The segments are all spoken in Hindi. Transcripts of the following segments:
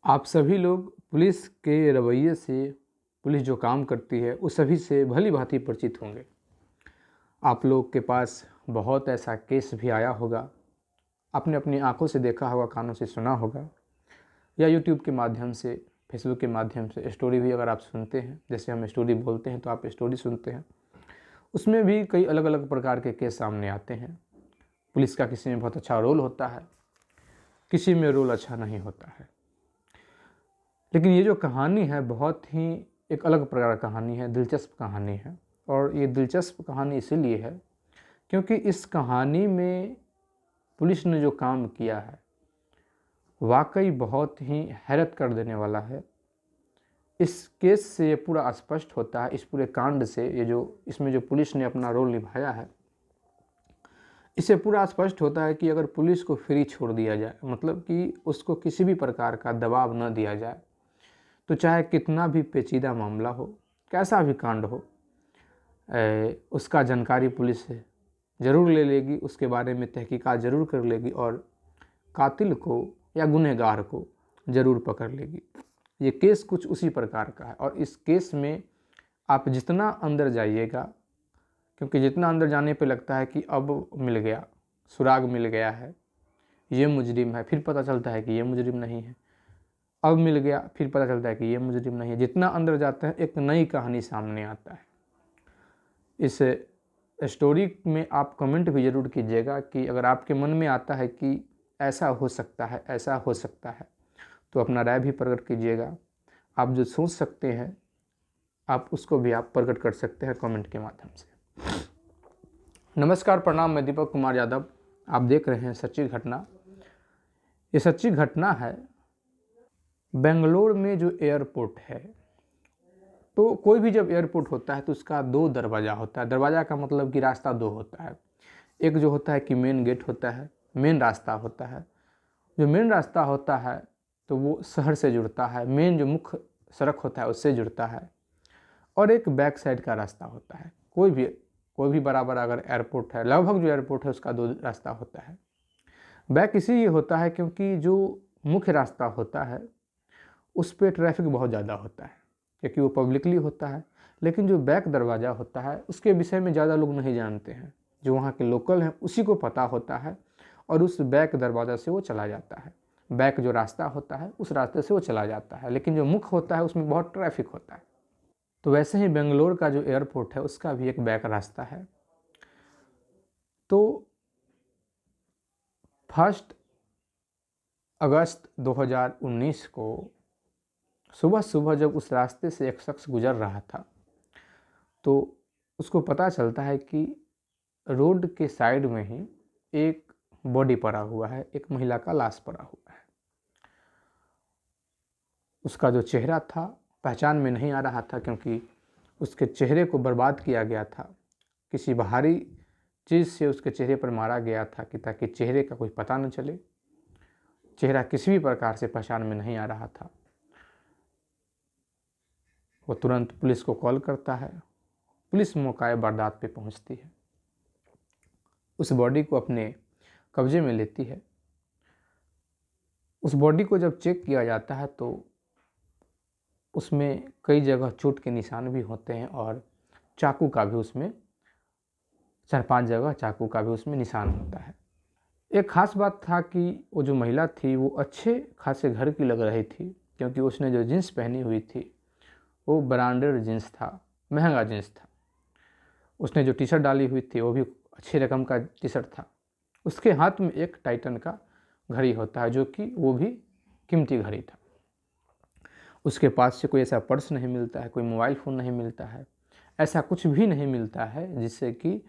आप सभी लोग पुलिस के रवैये से, पुलिस जो काम करती है उस सभी से भली भांति परिचित होंगे। आप लोग के पास बहुत ऐसा केस भी आया होगा, आपने अपनी आंखों से देखा होगा, कानों से सुना होगा, या यूट्यूब के माध्यम से, फेसबुक के माध्यम से स्टोरी भी अगर आप सुनते हैं, जैसे हम स्टोरी बोलते हैं तो आप स्टोरी सुनते हैं, उसमें भी कई अलग अलग प्रकार के केस सामने आते हैं। पुलिस का किसी में बहुत अच्छा रोल होता है, किसी में रोल अच्छा नहीं होता है। लेकिन ये जो कहानी है बहुत ही एक अलग प्रकार की कहानी है, दिलचस्प कहानी है। और ये दिलचस्प कहानी इसीलिए है क्योंकि इस कहानी में पुलिस ने जो काम किया है वाकई बहुत ही हैरत कर देने वाला है। इस केस से ये पूरा स्पष्ट होता है, इस पूरे कांड से, ये जो इसमें जो पुलिस ने अपना रोल निभाया है, इससे पूरा स्पष्ट होता है कि अगर पुलिस को फ्री छोड़ दिया जाए, मतलब कि उसको किसी भी प्रकार का दबाव न दिया जाए, तो चाहे कितना भी पेचीदा मामला हो, कैसा भी कांड हो, उसका जानकारी पुलिस ज़रूर ले लेगी, उसके बारे में तहकीकात ज़रूर कर लेगी और कातिल को या गुनहगार को ज़रूर पकड़ लेगी। ये केस कुछ उसी प्रकार का है। और इस केस में आप जितना अंदर जाइएगा, क्योंकि जितना अंदर जाने पे लगता है कि अब मिल गया, सुराग मिल गया है, ये मुजरिम है, फिर पता चलता है कि ये मुजरिम नहीं है, अब मिल गया, फिर पता चलता है कि ये मुजरिम नहीं है। जितना अंदर जाता है एक नई कहानी सामने आता है। इस स्टोरी में आप कमेंट भी ज़रूर कीजिएगा कि अगर आपके मन में आता है कि ऐसा हो सकता है, ऐसा हो सकता है, तो अपना राय भी प्रकट कीजिएगा। आप जो सोच सकते हैं आप उसको भी आप प्रकट कर सकते हैं कमेंट के माध्यम से। नमस्कार, प्रणाम, मैं दीपक कुमार यादव। आप देख रहे हैं सच्ची घटना। ये सच्ची घटना है बेंगलोर में जो एयरपोर्ट है। तो कोई भी जब एयरपोर्ट होता है तो उसका दो दरवाज़ा होता है। दरवाज़ा का मतलब कि रास्ता दो होता है। एक जो होता है कि मेन गेट होता है, मेन रास्ता होता है। जो मेन रास्ता होता है तो वो शहर से जुड़ता है, मेन जो मुख्य सड़क होता है उससे जुड़ता है। और एक बैक साइड का रास्ता होता है। कोई भी बराबर अगर एयरपोर्ट है, लगभग जो एयरपोर्ट है उसका दो रास्ता होता है। बैक इसीलिए होता है क्योंकि जो मुख्य रास्ता होता है उस पर ट्रैफिक बहुत ज़्यादा होता है, क्योंकि वो पब्लिकली होता है। लेकिन जो बैक दरवाज़ा होता है उसके विषय में ज़्यादा लोग नहीं जानते हैं। जो वहाँ के लोकल हैं उसी को पता होता है और उस बैक दरवाज़ा से वो चला जाता है। बैक जो रास्ता होता है उस रास्ते से वो चला जाता है, लेकिन जो मुख्य होता है उसमें बहुत ट्रैफिक होता है। तो वैसे ही बेंगलोर का जो एयरपोर्ट है उसका भी एक बैक रास्ता है। तो 1 अगस्त 2019 को सुबह सुबह जब उस रास्ते से एक शख्स गुजर रहा था तो उसको पता चलता है कि रोड के साइड में ही एक बॉडी पड़ा हुआ है, एक महिला का लाश पड़ा हुआ है। उसका जो चेहरा था पहचान में नहीं आ रहा था, क्योंकि उसके चेहरे को बर्बाद किया गया था। किसी बाहरी चीज़ से उसके चेहरे पर मारा गया था कि ताकि चेहरे का कोई पता न चले। चेहरा किसी भी प्रकार से पहचान में नहीं आ रहा था। वो तुरंत पुलिस को कॉल करता है। पुलिस मौका वारदात पे पहुंचती है, उस बॉडी को अपने कब्जे में लेती है। उस बॉडी को जब चेक किया जाता है तो उसमें कई जगह चोट के निशान भी होते हैं और चाकू का भी उसमें 4-5 जगह चाकू का भी उसमें निशान होता है। एक ख़ास बात था कि वो जो महिला थी वो अच्छे खासे घर की लग रही थी, क्योंकि उसने जो जीन्स पहनी हुई थी वो ब्रांडेड जीन्स था, महंगा जीन्स था। उसने जो टी शर्ट डाली हुई थी वो भी अच्छी रकम का टी शर्ट था। उसके हाथ में एक टाइटन का घड़ी होता है, जो कि वो भी कीमती घड़ी था। उसके पास से कोई ऐसा पर्स नहीं मिलता है, कोई मोबाइल फ़ोन नहीं मिलता है, ऐसा कुछ भी नहीं मिलता है जिससे कि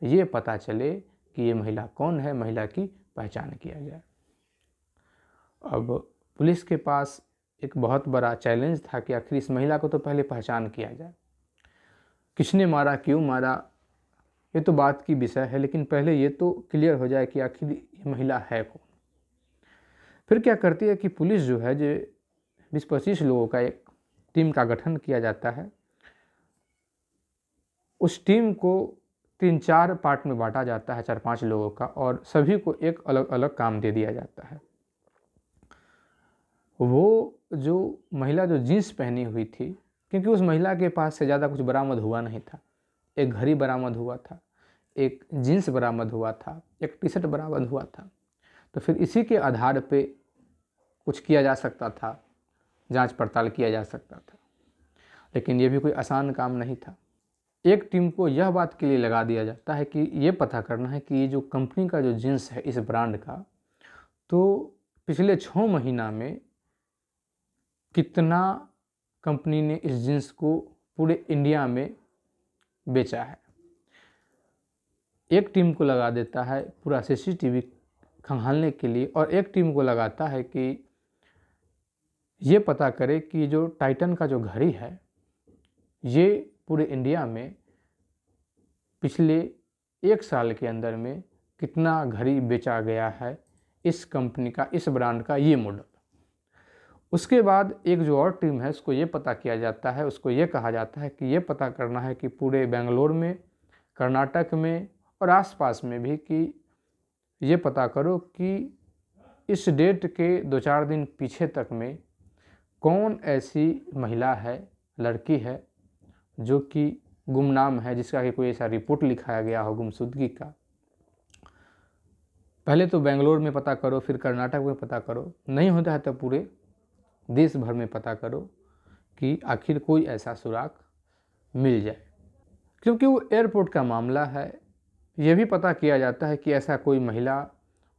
ये पता चले कि ये महिला कौन है, महिला की पहचान किया जाए। अब पुलिस के पास एक बहुत बड़ा चैलेंज था कि आखिर इस महिला को तो पहले पहचान किया जाए। किसने मारा, क्यों मारा, ये तो बात की विषय है, लेकिन पहले ये तो क्लियर हो जाए कि आखिर ये महिला है कौन। फिर क्या करती है कि पुलिस जो है, जो 20-25 लोगों का एक टीम का गठन किया जाता है। उस टीम को 3-4 पार्ट में बांटा जाता है, 4-5 लोगों का, और सभी को एक अलग अलग काम दे दिया जाता है। वो जो महिला जो जीन्स पहनी हुई थी, क्योंकि उस महिला के पास से ज़्यादा कुछ बरामद हुआ नहीं था। एक घड़ी बरामद हुआ था, एक जीन्स बरामद हुआ था, एक टी शर्ट बरामद हुआ था। तो फिर इसी के आधार पे कुछ किया जा सकता था, जांच पड़ताल किया जा सकता था। लेकिन ये भी कोई आसान काम नहीं था। एक टीम को यह बात के लिए लगा दिया जाता है कि ये पता करना है कि ये जो कंपनी का जो जीन्स है इस ब्रांड का, तो पिछले 6 महीना में कितना कंपनी ने इस जीन्स को पूरे इंडिया में बेचा है। एक टीम को लगा देता है पूरा सीसीटीवी खंगालने के लिए, और एक टीम को लगाता है कि ये पता करे कि जो टाइटन का जो घड़ी है ये पूरे इंडिया में पिछले 1 साल के अंदर में कितना घड़ी बेचा गया है इस कंपनी का, इस ब्रांड का ये मॉडल। उसके बाद एक जो और टीम है उसको ये पता किया जाता है, उसको ये कहा जाता है कि ये पता करना है कि पूरे बेंगलोर में, कर्नाटक में और आसपास में भी, कि ये पता करो कि इस डेट के 2-4 दिन पीछे तक में कौन ऐसी महिला है, लड़की है जो कि गुमनाम है, जिसका कि कोई ऐसा रिपोर्ट लिखाया गया हो गुमशुदगी का। पहले तो बेंगलोर में पता करो, फिर कर्नाटक में पता करो, नहीं होता है तो पूरे देश भर में पता करो कि आखिर कोई ऐसा सुराग मिल जाए। क्योंकि वो एयरपोर्ट का मामला है, ये भी पता किया जाता है कि ऐसा कोई महिला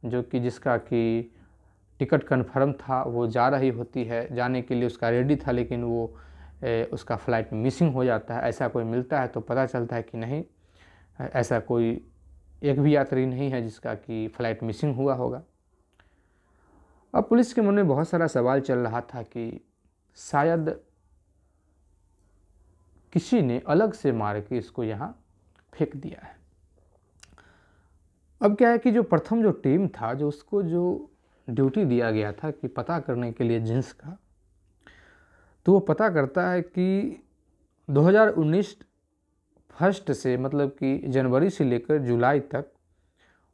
जो कि जिसका कि टिकट कन्फर्म था, वो जा रही होती है, जाने के लिए उसका रेडी था, लेकिन वो उसका फ़्लाइट मिसिंग हो जाता है। ऐसा कोई मिलता है तो पता चलता है कि नहीं, ऐसा कोई एक भी यात्री नहीं है जिसका कि फ़्लाइट मिसिंग हुआ होगा। अब पुलिस के मन में बहुत सारा सवाल चल रहा था कि शायद किसी ने अलग से मार के इसको यहाँ फेंक दिया है। अब क्या है कि जो प्रथम जो टीम था, जो उसको जो ड्यूटी दिया गया था कि पता करने के लिए जींस का, तो वो पता करता है कि 2019 फर्स्ट से, मतलब कि जनवरी से लेकर जुलाई तक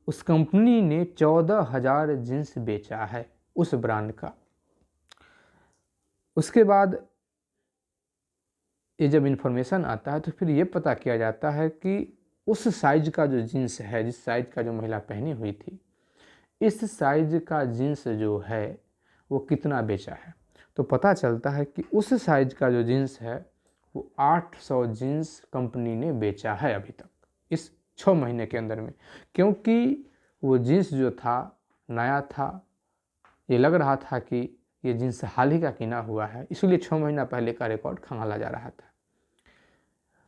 उस कंपनी ने 14,000 जींस बेचा है उस ब्रांड का। उसके बाद ये जब इन्फॉर्मेशन आता है तो फिर ये पता किया जाता है कि उस साइज का जो जीन्स है, जिस साइज का जो महिला पहनी हुई थी, इस साइज का जीन्स जो है वो कितना बेचा है। तो पता चलता है कि उस साइज का जो जीन्स है वो 800 जीन्स कंपनी ने बेचा है अभी तक इस 6 महीने के अंदर में। क्योंकि वो जीन्स जो था नया था, ये लग रहा था कि ये जीन्स हाल ही का किना हुआ है, इसलिए 6 महीना पहले का रिकॉर्ड खंगाला जा रहा था।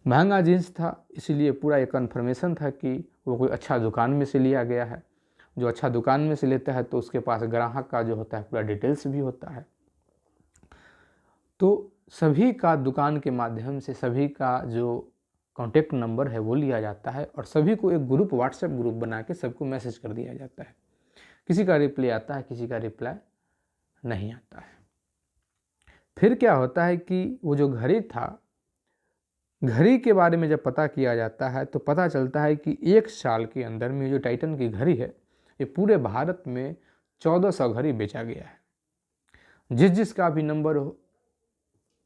महंगा जीन्स था, इसलिए पूरा एक कन्फर्मेशन था कि वो कोई अच्छा दुकान में से लिया गया है। जो अच्छा दुकान में से लेता है तो उसके पास ग्राहक का जो होता है पूरा डिटेल्स भी होता है। तो सभी का दुकान के माध्यम से सभी का जो कॉन्टेक्ट नंबर है वो लिया जाता है, और सभी को एक ग्रुप, व्हाट्सएप ग्रुप बना के सबको मैसेज कर दिया जाता है। किसी का रिप्लाई आता है, किसी का रिप्लाई नहीं आता है। फिर क्या होता है कि वो जो घड़ी था, घड़ी के बारे में जब पता किया जाता है तो पता चलता है कि 1 साल के अंदर में जो टाइटन की घड़ी है ये पूरे भारत में 1400 घड़ी बेचा गया है। जिसका भी नंबर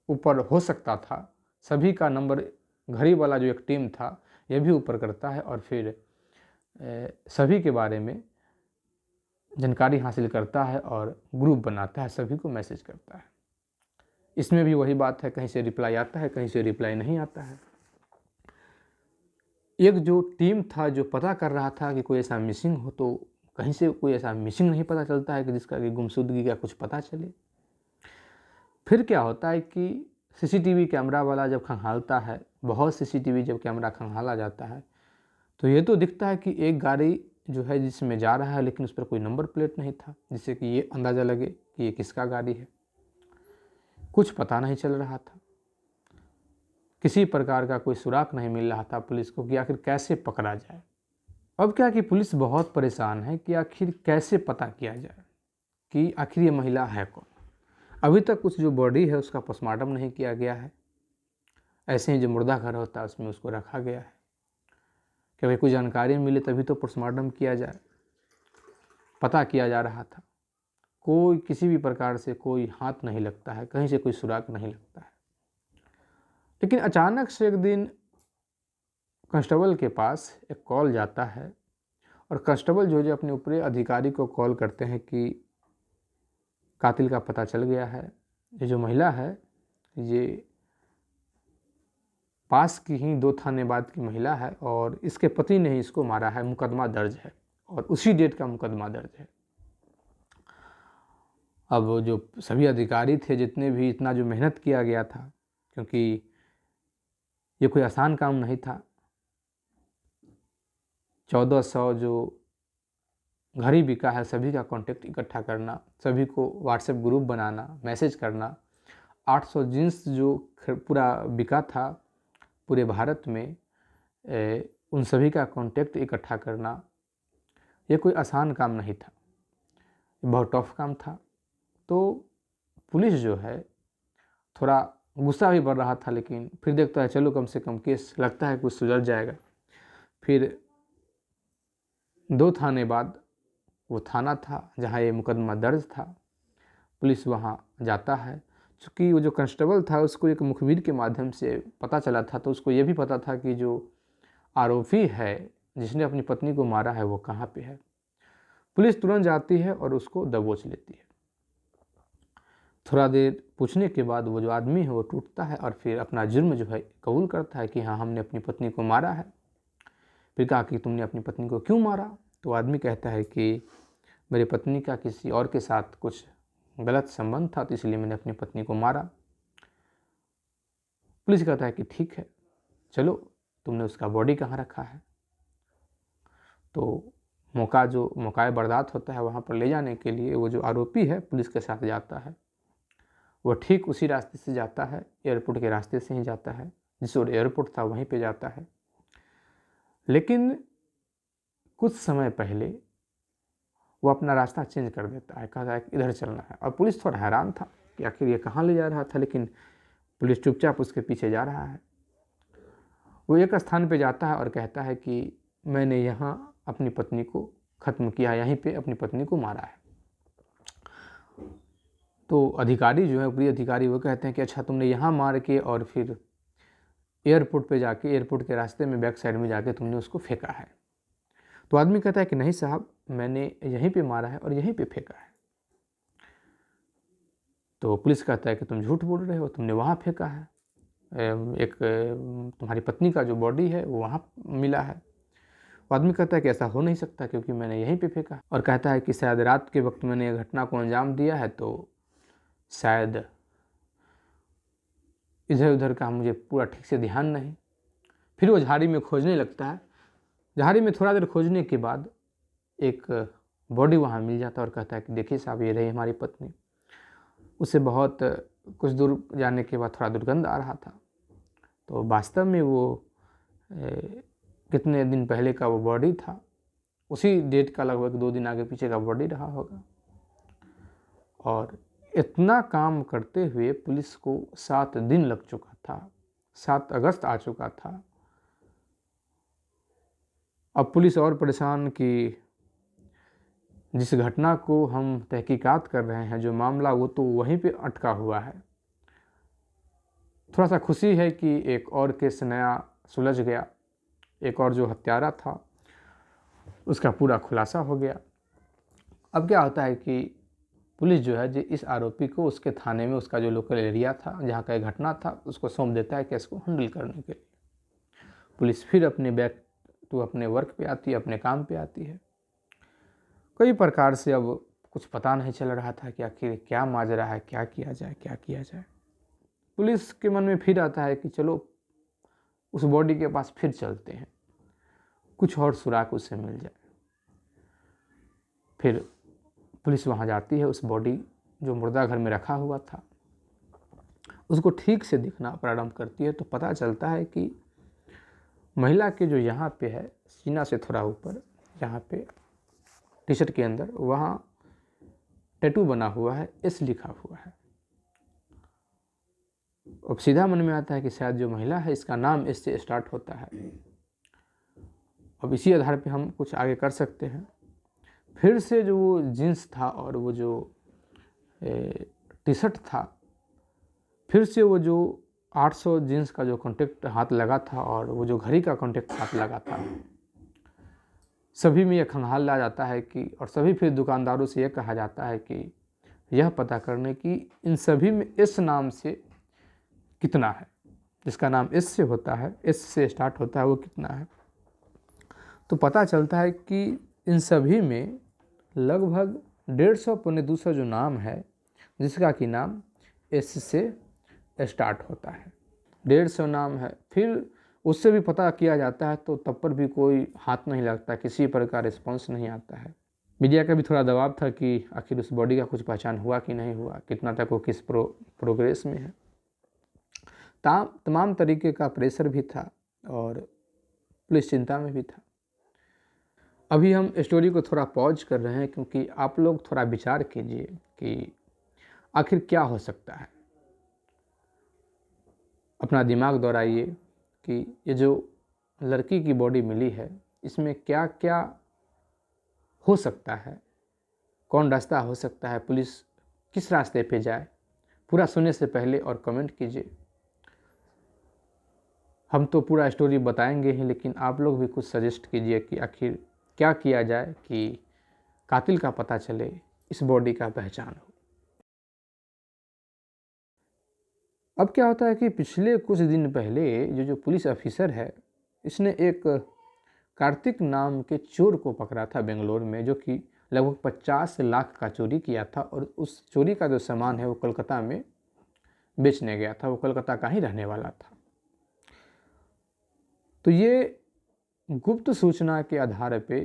ऊपर हो सकता था, सभी का नंबर घड़ी वाला जो एक टीम था ये भी ऊपर करता है, और फिर सभी के बारे में जानकारी हासिल करता है और ग्रुप बनाता है, सभी को मैसेज करता है। इसमें भी वही बात है, कहीं से रिप्लाई आता है, कहीं से रिप्लाई नहीं आता है। एक जो टीम था जो पता कर रहा था कि कोई ऐसा मिसिंग हो, तो कहीं से कोई ऐसा मिसिंग नहीं पता चलता है कि जिसका कि गुमशुदगी का कुछ पता चले। फिर क्या होता है कि सीसीटीवी कैमरा वाला जब खंगालता है, बहुत सीसीटीवी जब कैमरा खंगाला जाता है, तो ये तो दिखता है कि एक गाड़ी जो है जिसमें जा रहा है, लेकिन उस पर कोई नंबर प्लेट नहीं था, जिससे कि ये अंदाज़ा लगे कि ये किसका गाड़ी है। कुछ पता नहीं चल रहा था, किसी प्रकार का कोई सुराग नहीं मिल रहा था पुलिस को कि आखिर कैसे पकड़ा जाए। अब क्या कि पुलिस बहुत परेशान है कि आखिर कैसे पता किया जाए कि आखिर ये महिला है कौन। अभी तक कुछ जो बॉडी है उसका पोस्टमार्टम नहीं किया गया है, ऐसे ही जो मुर्दा घर होता है उसमें उसको रखा गया है कि भाई कोई जानकारी मिले तभी तो पोस्टमार्टम किया जाए, पता किया जा रहा था। कोई किसी भी प्रकार से कोई हाथ नहीं लगता है, कहीं से कोई सुराग नहीं लगता है। लेकिन अचानक से एक दिन कांस्टेबल के पास एक कॉल जाता है और कांस्टेबल जो अपने ऊपरी अधिकारी को कॉल करते हैं कि कातिल का पता चल गया है। ये जो महिला है ये पास की ही 2 थाने बाद की महिला है और इसके पति ने ही इसको मारा है, मुकदमा दर्ज है और उसी डेट का मुकदमा दर्ज है। अब जो सभी अधिकारी थे, जितने भी इतना जो मेहनत किया गया था, क्योंकि ये कोई आसान काम नहीं था। 1400 जो घर ही बिका है सभी का कांटेक्ट इकट्ठा करना, सभी को व्हाट्सएप ग्रुप बनाना, मैसेज करना, 800 जींस जो पूरा बिका था पूरे भारत में, उन सभी का कांटेक्ट इकट्ठा करना, ये कोई आसान काम नहीं था, बहुत टफ काम था। तो पुलिस जो है थोड़ा गुस्सा भी बढ़ रहा था, लेकिन फिर देखता है चलो कम से कम केस लगता है कुछ सुलझ जाएगा। फिर 2 थाने बाद वो थाना था जहाँ ये मुकदमा दर्ज था, पुलिस वहाँ जाता है। चूँकि वो जो कांस्टेबल था उसको एक मुखबिर के माध्यम से पता चला था, तो उसको ये भी पता था कि जो आरोपी है जिसने अपनी पत्नी को मारा है वो कहाँ पे है। पुलिस तुरंत जाती है और उसको दबोच लेती है। थोड़ा देर पूछने के बाद वो जो आदमी है वो टूटता है और फिर अपना जुर्म जो है कबूल करता है कि हाँ हमने अपनी पत्नी को मारा है। फिर कहा कि तुमने अपनी पत्नी को क्यों मारा? तो आदमी कहता है कि मेरी पत्नी का किसी और के साथ कुछ गलत संबंध था, तो इसलिए मैंने अपनी पत्नी को मारा। पुलिस कहता है कि ठीक है चलो, तुमने उसका बॉडी कहाँ रखा है? तो मौका बर्दात होता है, वहाँ पर ले जाने के लिए वो जो आरोपी है पुलिस के साथ जाता है। वो ठीक उसी रास्ते से जाता है, एयरपोर्ट के रास्ते से ही जाता है, जिस और एयरपोर्ट था वहीं पे जाता है। लेकिन कुछ समय पहले वो अपना रास्ता चेंज कर देता है, कहता है कि इधर चलना है। और पुलिस थोड़ा हैरान था कि आखिर ये कहाँ ले जा रहा था, लेकिन पुलिस चुपचाप उसके पीछे जा रहा है। वो एक स्थान पे जाता है और कहता है कि मैंने यहाँ अपनी पत्नी को ख़त्म किया, यहीं पे अपनी पत्नी को मारा है। तो अधिकारी जो है, ऊपरी अधिकारी, वो कहते हैं कि अच्छा तुमने यहाँ मार के और फिर एयरपोर्ट पे जाके, एयरपोर्ट के रास्ते में बैक साइड में जाके तुमने उसको फेंका है। तो आदमी कहता है कि नहीं साहब, मैंने यहीं पे मारा है और यहीं पे फेंका है। तो पुलिस कहता है कि तुम झूठ बोल रहे हो, तुमने वहाँ फेंका है, एक तुम्हारी पत्नी का जो बॉडी है वो वहाँ मिला है। वो आदमी कहता है कि ऐसा हो नहीं सकता क्योंकि मैंने यहीं पे फेंका, और कहता है कि शायद रात के वक्त मैंने घटना को अंजाम दिया है, तो शायद इधर उधर का मुझे पूरा ठीक से ध्यान नहीं। फिर वो झाड़ी में खोजने लगता है। झाड़ी में थोड़ा देर खोजने के बाद एक बॉडी वहाँ मिल जाता है और कहता है कि देखिए साहब, ये रही हमारी पत्नी। उसे बहुत कुछ दूर जाने के बाद थोड़ा दुर्गंध आ रहा था, तो वास्तव में वो कितने दिन पहले का वो बॉडी था, उसी डेट का लगभग 2 दिन आगे पीछे का बॉडी रहा होगा। और इतना काम करते हुए पुलिस को 7 दिन लग चुका था, 7 अगस्त आ चुका था। अब पुलिस और परेशान कि जिस घटना को हम तहकीकात कर रहे हैं, जो मामला, वो तो वहीं पे अटका हुआ है। थोड़ा सा खुशी है कि एक और केस नया सुलझ गया, एक और जो हत्यारा था उसका पूरा खुलासा हो गया। अब क्या होता है कि पुलिस जो है जो इस आरोपी को उसके थाने में, उसका जो लोकल एरिया था जहाँ का घटना था, उसको सौंप देता है केस को हैंडल करने के लिए। पुलिस फिर अपने बैक टू अपने वर्क पे आती है, अपने काम पे आती है। कई प्रकार से अब कुछ पता नहीं चल रहा था कि आखिर क्या माजरा है, क्या किया जाए, क्या किया जाए। पुलिस के मन में फिर आता है कि चलो उस बॉडी के पास फिर चलते हैं, कुछ और सुराग उससे मिल जाए। फिर पुलिस वहाँ जाती है, उस बॉडी जो मुर्दा घर में रखा हुआ था उसको ठीक से दिखना प्रारंभ करती है, तो पता चलता है कि महिला के जो यहाँ पे है, सीना से थोड़ा ऊपर, यहाँ पे टी शर्ट के अंदर, वहाँ टैटू बना हुआ है, एस लिखा हुआ है। अब सीधा मन में आता है कि शायद जो महिला है इसका नाम एस से स्टार्ट होता है। अब इसी आधार पे हम कुछ आगे कर सकते हैं। फिर से जो वो जींस था और वो जो टी शर्ट था। फिर से वो जो 800 जीन्स का जो कॉन्टेक्ट हाथ लगा था और वो जो घड़ी का कॉन्टेक्ट हाथ लगा था, सभी में यह खंगाल ला जाता है कि, और सभी फिर दुकानदारों से यह कहा जाता है कि यह पता करने की इन सभी में एस नाम से कितना है, जिसका नाम एस से होता है, एस से स्टार्ट होता है, वो कितना है। तो पता चलता है कि इन सभी में लगभग 150 पौने 200 जो नाम है, जिसका कि नाम एस से स्टार्ट होता है। 150 नाम है। फिर उससे भी पता किया जाता है तो तब पर भी कोई हाथ नहीं लगता, किसी प्रकार का रिस्पॉन्स नहीं आता है। मीडिया का भी थोड़ा दबाव था कि आखिर उस बॉडी का कुछ पहचान हुआ कि नहीं हुआ, कितना तक वो किस प्रोग्रेस में है। तमाम तरीके का प्रेशर भी था और पुलिस चिंता में भी था। अभी हम स्टोरी को थोड़ा पॉज कर रहे हैं क्योंकि आप लोग थोड़ा विचार कीजिए कि आखिर क्या हो सकता है। अपना दिमाग दौड़ाइए कि ये जो लड़की की बॉडी मिली है, इसमें क्या क्या हो सकता है, कौन रास्ता हो सकता है, पुलिस किस रास्ते पे जाए। पूरा सुनने से पहले और कमेंट कीजिए। हम तो पूरा स्टोरी बताएंगे ही, लेकिन आप लोग भी कुछ सजेस्ट कीजिए कि आखिर क्या किया जाए कि कातिल का पता चले, इस बॉडी का पहचान हो। अब क्या होता है कि पिछले कुछ दिन पहले जो पुलिस ऑफिसर है, इसने एक कार्तिक नाम के चोर को पकड़ा था बेंगलोर में, जो कि लगभग 50 लाख का चोरी किया था और उस चोरी का जो सामान है वो कोलकाता में बेचने गया था। वो कोलकाता का ही रहने वाला था। तो ये गुप्त सूचना के आधार पे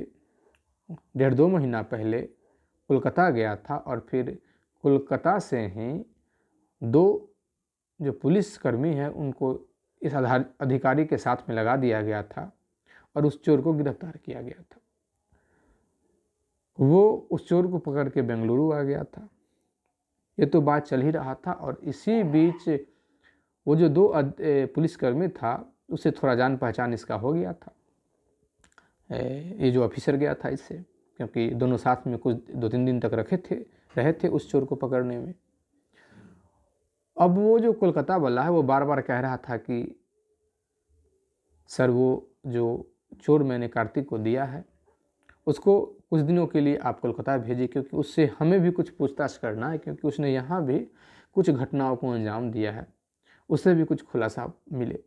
1.5-2 महीना पहले कोलकाता गया था और फिर कोलकाता से ही 2 जो पुलिसकर्मी हैं उनको इस अधिकारी के साथ में लगा दिया गया था और उस चोर को गिरफ्तार किया गया था। वो उस चोर को पकड़ के बेंगलुरु आ गया था। ये तो बात चल ही रहा था और इसी बीच वो जो 2 पुलिसकर्मी था, उससे थोड़ा जान पहचान इसका हो गया था। ये जो ऑफिसर गया था इससे, क्योंकि दोनों साथ में कुछ 2-3 दिन तक रहे थे उस चोर को पकड़ने में। अब वो जो कोलकाता वाला है वो बार बार कह रहा था कि सर, वो जो चोर मैंने कार्तिक को दिया है उसको कुछ दिनों के लिए आप कोलकाता भेजिए, क्योंकि उससे हमें भी कुछ पूछताछ करना है, क्योंकि उसने यहाँ भी कुछ घटनाओं को अंजाम दिया है, उससे भी कुछ खुलासा मिले।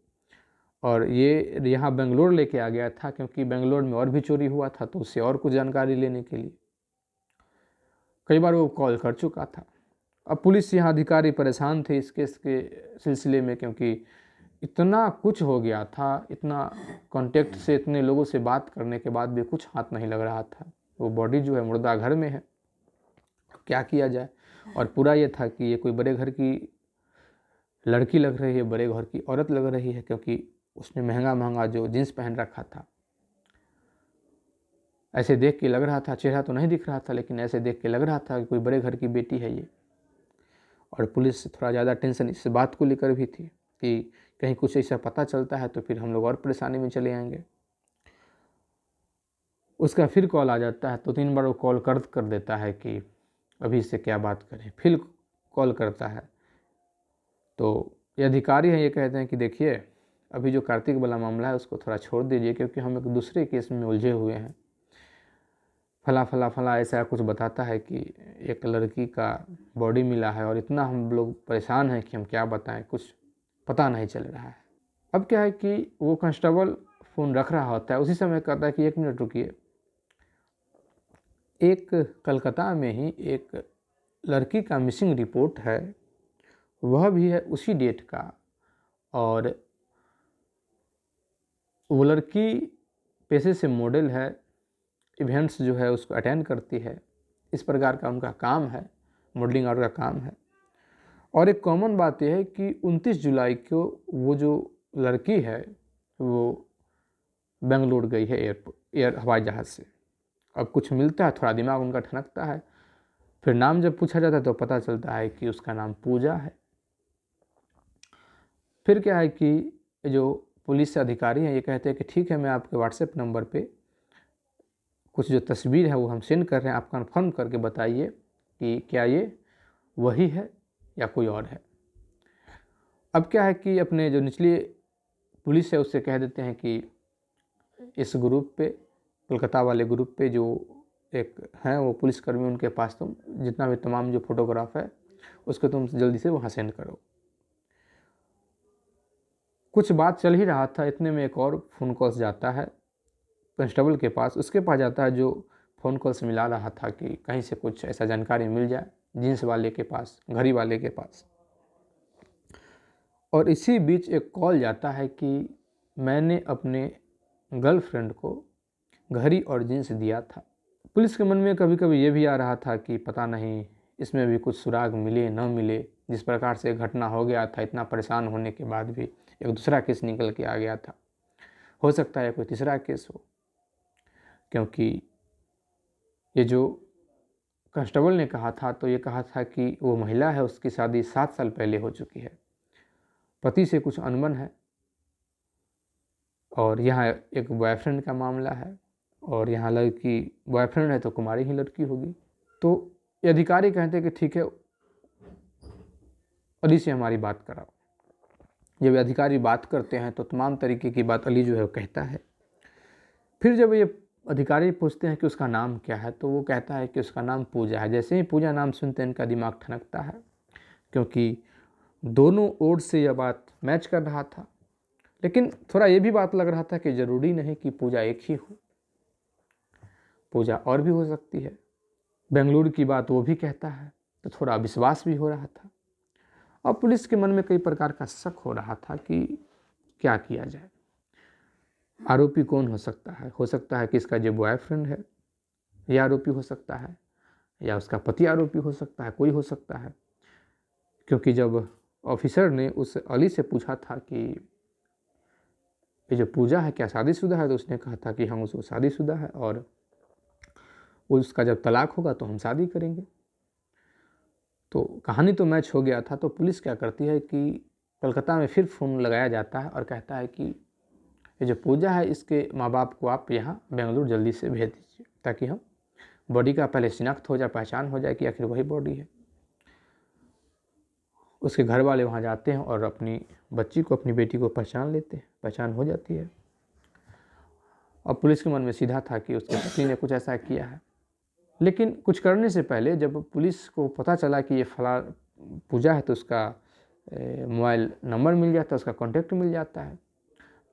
और ये यहाँ बेंगलोर लेके आ गया था क्योंकि बेंगलोर में और भी चोरी हुआ था, तो उससे और कुछ जानकारी लेने के लिए कई बार वो कॉल कर चुका था। अब पुलिस यहाँ अधिकारी परेशान थे इस केस के सिलसिले में, क्योंकि इतना कुछ हो गया था, इतना कांटेक्ट से इतने लोगों से बात करने के बाद भी कुछ हाथ नहीं लग रहा था। वो बॉडी जो है मुर्दा घर में है, क्या किया जाए। और पूरा ये था कि ये कोई बड़े घर की लड़की लग रही है, बड़े घर की औरत लग रही है, क्योंकि उसने महंगा जो जीन्स पहन रखा था। ऐसे देख के लग रहा था, चेहरा तो नहीं दिख रहा था, लेकिन ऐसे देख के लग रहा था कि कोई बड़े घर की बेटी है ये। और पुलिस थोड़ा ज़्यादा टेंशन इस बात को लेकर भी थी कि कहीं कुछ ऐसा पता चलता है तो फिर हम लोग और परेशानी में चले आएंगे। उसका फिर कॉल आ जाता है, तो 3 बार वो कॉल कर देता है कि अभी इससे क्या बात करें। फिर कॉल करता है तो ये अधिकारी हैं, ये कहते हैं कि देखिए, अभी जो कार्तिक वाला मामला है उसको थोड़ा छोड़ दीजिए, क्योंकि हम एक दूसरे केस में उलझे हुए हैं। फला ऐसा कुछ बताता है कि एक लड़की का बॉडी मिला है और इतना हम लोग परेशान हैं कि हम क्या बताएं, कुछ पता नहीं चल रहा है। अब क्या है कि वो कांस्टेबल फ़ोन रख रहा होता है, उसी समय कहता है कि 1 मिनट रुकिए। एक कलकत्ता में ही एक लड़की का मिसिंग रिपोर्ट है, वह भी है उसी डेट का, और वो लड़की पेशे से मॉडल है, इवेंट्स जो है उसको अटेंड करती है, इस प्रकार का उनका काम है, मॉडलिंग आउट का काम है। और एक कॉमन बात यह है कि 29 जुलाई को वो जो लड़की है वो बेंगलोर गई है एयर हवाई जहाज़ से। अब कुछ मिलता है, थोड़ा दिमाग उनका ठनकता है, फिर नाम जब पूछा जाता है तो पता चलता है कि उसका नाम पूजा है। फिर क्या है कि जो पुलिस अधिकारी हैं ये कहते हैं कि ठीक है, मैं आपके व्हाट्सएप नंबर पे कुछ जो तस्वीर है वो हम सेंड कर रहे हैं, आप कन्फर्म करके बताइए कि क्या ये वही है या कोई और है। अब क्या है कि अपने जो निचली पुलिस है उससे कह देते हैं कि इस ग्रुप पे, कोलकाता वाले ग्रुप पे जो एक हैं वो पुलिसकर्मी, उनके पास तुम जितना भी तमाम जो फोटोग्राफ है उसको तुम जल्दी से वहाँ सेंड करो। कुछ बात चल ही रहा था, इतने में एक और फ़ोन कॉल्स जाता है कांस्टेबल के पास। उसके पास जाता है जो फ़ोन कॉल्स मिला रहा था कि कहीं से कुछ ऐसा जानकारी मिल जाए जींस वाले के पास, घड़ी वाले के पास। और इसी बीच एक कॉल जाता है कि मैंने अपने गर्लफ्रेंड को घड़ी और जींस दिया था। पुलिस के मन में कभी कभी ये भी आ रहा था कि पता नहीं इसमें भी कुछ सुराग मिले न मिले। जिस प्रकार से घटना हो गया था, इतना परेशान होने के बाद भी एक दूसरा केस निकल के आ गया था। हो सकता है कोई तीसरा केस हो, क्योंकि ये जो कांस्टेबल ने कहा था तो ये कहा था कि वो महिला है, उसकी शादी 7 साल पहले हो चुकी है, पति से कुछ अनबन है और यहाँ एक बॉयफ्रेंड का मामला है और यहाँ लड़की बॉयफ्रेंड है तो कुमारी ही लड़की होगी। तो ये अधिकारी कहते हैं कि ठीक है, अली से हमारी बात कराओ। जब ये अधिकारी बात करते हैं तो तमाम तरीके की बात अली जो है वो कहता है। फिर जब ये अधिकारी पूछते हैं कि उसका नाम क्या है तो वो कहता है कि उसका नाम पूजा है। जैसे ही पूजा नाम सुनते हैं इनका दिमाग ठनकता है, क्योंकि दोनों ओर से यह बात मैच कर रहा था। लेकिन थोड़ा ये भी बात लग रहा था कि ज़रूरी नहीं कि पूजा एक ही हो, पूजा और भी हो सकती है। बेंगलुरु की बात वो भी कहता है, तो थोड़ा विश्वास भी हो रहा था। अब पुलिस के मन में कई प्रकार का शक हो रहा था कि क्या किया जाए, आरोपी कौन हो सकता है। हो सकता है कि इसका जो बॉयफ्रेंड है ये आरोपी हो सकता है, या उसका पति आरोपी हो सकता है, कोई हो सकता है। क्योंकि जब ऑफिसर ने उस अली से पूछा था कि ये जो पूजा है क्या शादीशुदा है, तो उसने कहा था कि हम उसको शादीशुदा है और उसका जब तलाक होगा तो हम शादी करेंगे। तो कहानी तो मैच हो गया था। तो पुलिस क्या करती है कि कलकत्ता में फिर फ़ोन लगाया जाता है और कहता है कि ये जो पूजा है इसके माँ बाप को आप यहाँ बेंगलुरु जल्दी से भेज दीजिए, ताकि हम बॉडी का पहले शिनाख्त हो जाए, पहचान हो जाए कि आखिर वही बॉडी है। उसके घर वाले वहाँ जाते हैं और अपनी बच्ची को, अपनी बेटी को पहचान लेते हैं, पहचान हो जाती है। अब पुलिस के मन में सीधा था कि उसके पति ने कुछ ऐसा किया है। लेकिन कुछ करने से पहले जब पुलिस को पता चला कि ये फला पूजा है तो उसका मोबाइल नंबर मिल जाता है, उसका कॉन्टेक्ट मिल जाता है।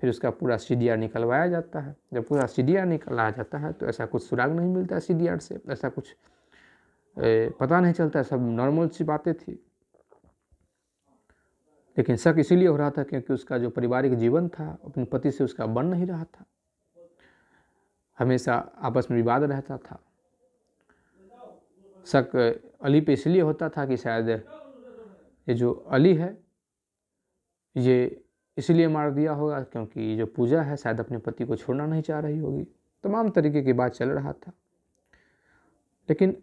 फिर उसका पूरा CDR निकलवाया जाता है। जब पूरा CDR निकलवाया जाता है तो ऐसा कुछ सुराग नहीं मिलता CDR से, ऐसा कुछ पता नहीं चलता, सब नॉर्मल सी बातें थी। लेकिन शक इसीलिए हो रहा था क्योंकि उसका जो पारिवारिक जीवन था अपने पति से उसका बन नहीं रहा था, हमेशा आपस में विवाद रहता था। शक अली पे इसलिए होता था कि शायद ये जो अली है ये इसलिए मार दिया होगा क्योंकि जो पूजा है शायद अपने पति को छोड़ना नहीं चाह रही होगी। तमाम तरीके की बात चल रहा था। लेकिन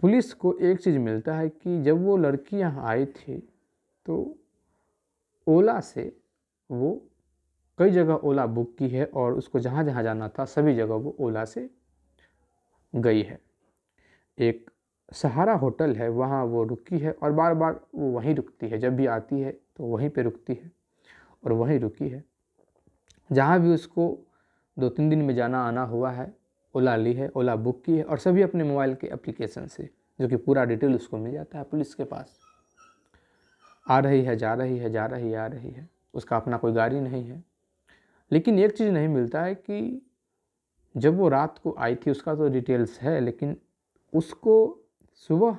पुलिस को एक चीज़ मिलता है कि जब वो लड़की यहाँ आई थी तो ओला से वो कई जगह ओला बुक की है और उसको जहाँ जहाँ जाना था सभी जगह वो ओला से गई है। एक सहारा होटल है, वहाँ वो रुकी है और बार बार वो वहीं रुकती है। जब भी आती है तो वहीं पे रुकती है और वहीं रुकी है। जहाँ भी उसको 2-3 दिन में जाना आना हुआ है ओला ली है, ओला बुक की है और सभी अपने मोबाइल के एप्लीकेशन से, जो कि पूरा डिटेल उसको मिल जाता है पुलिस के पास। आ रही है, जा रही है, जा रही है, आ रही है, उसका अपना कोई गाड़ी नहीं है। लेकिन एक चीज़ नहीं मिलता है कि जब वो रात को आई थी उसका तो डिटेल्स है, लेकिन उसको सुबह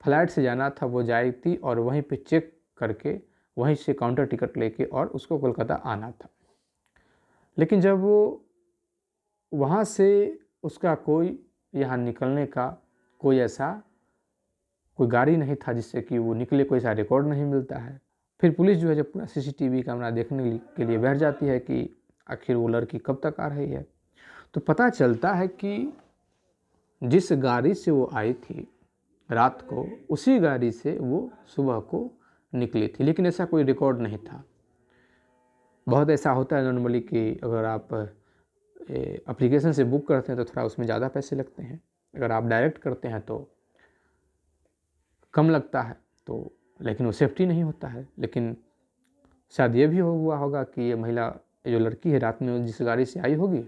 फ्लाइट से जाना था, वो जाई थी और वहीं पे चेक करके वहीं से काउंटर टिकट लेके और उसको कोलकाता आना था। लेकिन जब वो वहाँ से उसका कोई यहाँ निकलने का कोई ऐसा कोई गाड़ी नहीं था जिससे कि वो निकले, कोई ऐसा रिकॉर्ड नहीं मिलता है। फिर पुलिस जो है जब पूरा CCTV कैमरा देखने के लिए बैठ जाती है कि आखिर वो लड़की कब तक आ रही है, तो पता चलता है कि जिस गाड़ी से वो आई थी रात को उसी गाड़ी से वो सुबह को निकली थी। लेकिन ऐसा कोई रिकॉर्ड नहीं था। बहुत ऐसा होता है नॉर्मली कि अगर आप एप्लीकेशन से बुक करते हैं तो थोड़ा उसमें ज़्यादा पैसे लगते हैं, अगर आप डायरेक्ट करते हैं तो कम लगता है, तो लेकिन वो सेफ्टी नहीं होता है। लेकिन शायद ये भी हुआ होगा कि ये महिला, जो लड़की है, रात में जिस गाड़ी से आई होगी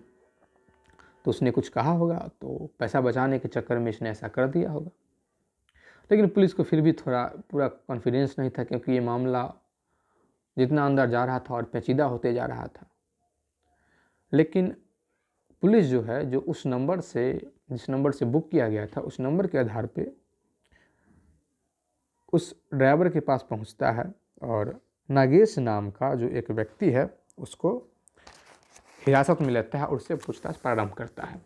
तो उसने कुछ कहा होगा, तो पैसा बचाने के चक्कर में इसने ऐसा कर दिया होगा। लेकिन पुलिस को फिर भी थोड़ा पूरा कॉन्फिडेंस नहीं था, क्योंकि ये मामला जितना अंदर जा रहा था और पेचीदा होते जा रहा था। लेकिन पुलिस जो है, जो उस नंबर से, जिस नंबर से बुक किया गया था, उस नंबर के आधार पे उस ड्राइवर के पास पहुंचता है और नागेश नाम का जो एक व्यक्ति है उसको हिरासत में लेता है और उससे पूछताछ प्रारंभ करता है।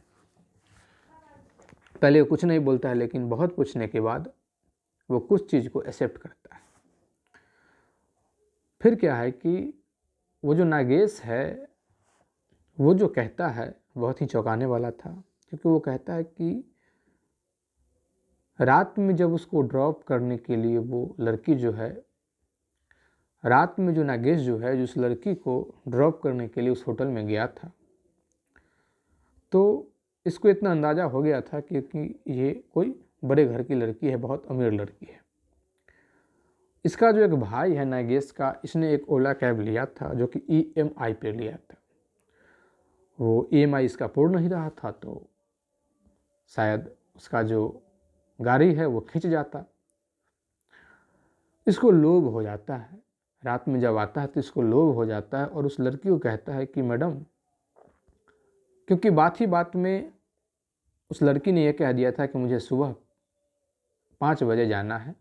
पहले वो कुछ नहीं बोलता है, लेकिन बहुत पूछने के बाद वो कुछ चीज़ को एक्सेप्ट करता है। फिर क्या है कि वो जो नागेश है, वो जो कहता है बहुत ही चौंकाने वाला था, क्योंकि वो कहता है कि रात में जब उसको ड्रॉप करने के लिए वो लड़की जो है, रात में जो नागेश जो है, जो उस लड़की को ड्रॉप करने के लिए उस होटल में गया था, तो इसको इतना अंदाज़ा हो गया था क्योंकि ये कोई बड़े घर की लड़की है, बहुत अमीर लड़की है। इसका जो एक भाई है नागेश का, इसने एक ओला कैब लिया था जो कि EMI पे लिया था। वो EMI इसका पूर्ण नहीं रहा था, तो शायद उसका जो गाड़ी है वो खिंच जाता। इसको लोभ हो जाता है, रात में जब आता है तो इसको लोभ हो जाता है और उस लड़की को कहता है कि मैडम, क्योंकि बात ही बात में उस लड़की ने यह कह दिया था कि मुझे सुबह 5 बजे जाना है।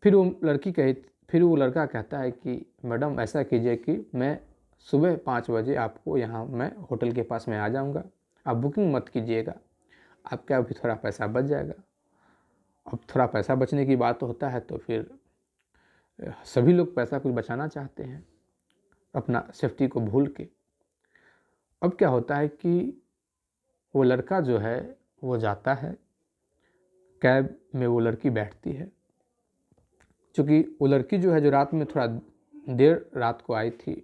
फिर वो लड़का कहता है कि मैडम ऐसा कीजिए कि मैं सुबह 5 बजे आपको यहाँ मैं होटल के पास में आ जाऊँगा, आप बुकिंग मत कीजिएगा, आपका अभी थोड़ा पैसा बच जाएगा। अब थोड़ा पैसा बचने की बात होता है तो फिर सभी लोग पैसा कुछ बचाना चाहते हैं अपना सेफ्टी को भूल के। अब क्या होता है कि वो लड़का जो है वो जाता है, कैब में वो लड़की बैठती है। क्योंकि वो लड़की जो है, जो रात में थोड़ा देर रात को आई थी,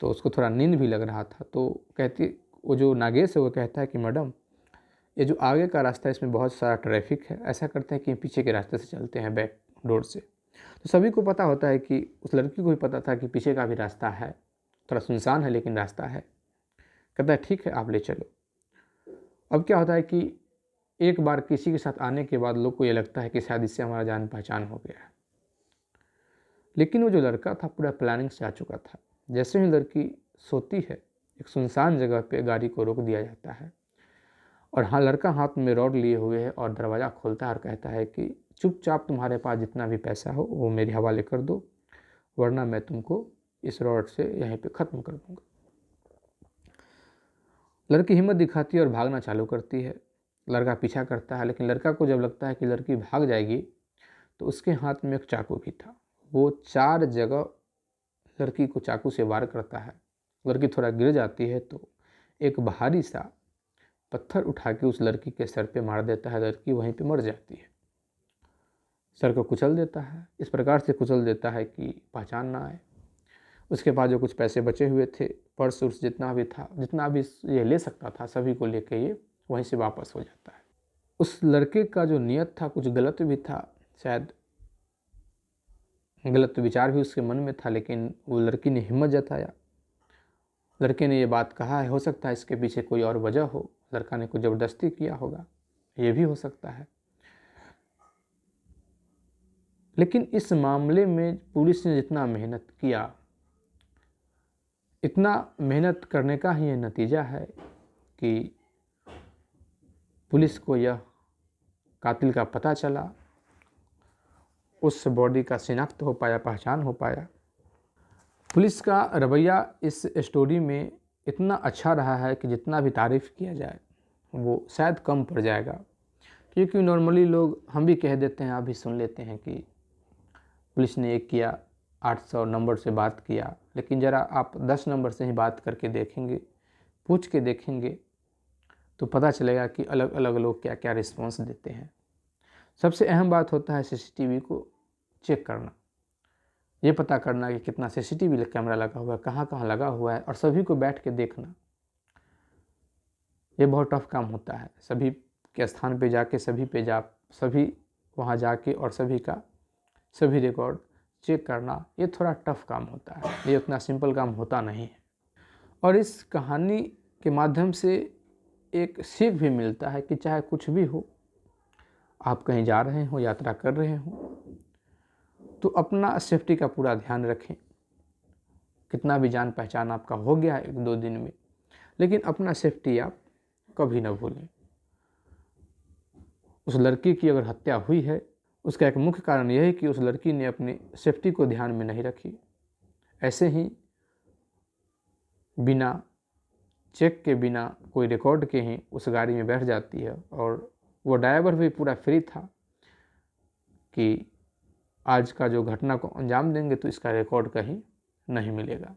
तो उसको थोड़ा नींद भी लग रहा था, तो कहती, वो जो नागेश है वो कहता है कि मैडम, ये जो आगे का रास्ता है इसमें बहुत सारा ट्रैफिक है, ऐसा करते हैं कि पीछे के रास्ते से चलते हैं, बैक रोड से। तो सभी को पता होता है कि उस लड़की को भी पता था कि पीछे का भी रास्ता है, थोड़ा सुनसान है लेकिन रास्ता है। कहता है ठीक है, आप ले चलो। अब क्या होता है कि एक बार किसी के साथ आने के बाद लोग को ये लगता है कि शायद इससे हमारा जान पहचान हो गया है, लेकिन वो जो लड़का था पूरा प्लानिंग से आ चुका था। जैसे ही लड़की सोती है, एक सुनसान जगह पे गाड़ी को रोक दिया जाता है और हाँ, लड़का हाथ में रॉड लिए हुए है और दरवाज़ा खोलता है और कहता है कि चुपचाप तुम्हारे पास जितना भी पैसा हो वो मेरे हवाले कर दो, वरना मैं तुमको इस रॉड से यहीं पे ख़त्म कर दूंगा। लड़की हिम्मत दिखाती है और भागना चालू करती है। लड़का पीछा करता है, लेकिन लड़का को जब लगता है कि लड़की भाग जाएगी तो उसके हाथ में एक चाकू भी था। वो 4 जगह लड़की को चाकू से वार करता है। लड़की थोड़ा गिर जाती है तो एक भारी सा पत्थर उठा के उस लड़की के सर पे मार देता है। लड़की वहीं पे मर जाती है। सर को कुचल देता है, इस प्रकार से कुचल देता है कि पहचान ना आए। उसके पास जो कुछ पैसे बचे हुए थे, पर्स उर्स जितना भी था, जितना भी ये ले सकता था, सभी को लेके ये वहीं से वापस हो जाता है। उस लड़के का जो नियत था कुछ गलत भी था, शायद गलत विचार भी उसके मन में था, लेकिन वो लड़की ने हिम्मत जताया। लड़के ने ये बात कहा है, हो सकता है इसके पीछे कोई और वजह हो, लड़का ने कुछ ज़बरदस्ती किया होगा, ये भी हो सकता है। लेकिन इस मामले में पुलिस ने जितना मेहनत किया, इतना मेहनत करने का ही ये नतीजा है कि पुलिस को यह कातिल का पता चला, उस बॉडी का शिनाख्त हो पाया, पहचान हो पाया। पुलिस का रवैया इस स्टोरी में इतना अच्छा रहा है कि जितना भी तारीफ़ किया जाए वो शायद कम पड़ जाएगा, क्योंकि नॉर्मली लोग, हम भी कह देते हैं, आप भी सुन लेते हैं कि पुलिस ने एक किया, 800 नंबर से बात किया, लेकिन ज़रा आप 10 नंबर से ही बात करके देखेंगे, पूछ के देखेंगे, तो पता चलेगा कि अलग अलग लोग क्या क्या रिस्पॉन्स देते हैं। सबसे अहम बात होता है CCTV को चेक करना, ये पता करना कि कितना CCTV कैमरा लगा हुआ है, कहाँ कहाँ लगा हुआ है, और सभी को बैठ के देखना। ये बहुत टफ काम होता है, सभी के स्थान पे जाके सभी वहाँ जाके और सभी रिकॉर्ड चेक करना ये थोड़ा टफ काम होता है, ये उतना सिंपल काम होता नहीं है। और इस कहानी के माध्यम से एक सीख भी मिलता है कि चाहे कुछ भी हो, आप कहीं जा रहे हो, यात्रा कर रहे हो, तो अपना सेफ्टी का पूरा ध्यान रखें। कितना भी जान पहचान आपका हो गया 1-2 दिन में, लेकिन अपना सेफ्टी आप कभी ना भूलें। उस लड़की की अगर हत्या हुई है, उसका एक मुख्य कारण यह है कि उस लड़की ने अपनी सेफ्टी को ध्यान में नहीं रखी। ऐसे ही बिना चेक के, बिना कोई रिकॉर्ड के ही उस गाड़ी में बैठ जाती है, और वो ड्राइवर भी पूरा फ्री था कि आज का जो घटना को अंजाम देंगे तो इसका रिकॉर्ड कहीं नहीं मिलेगा।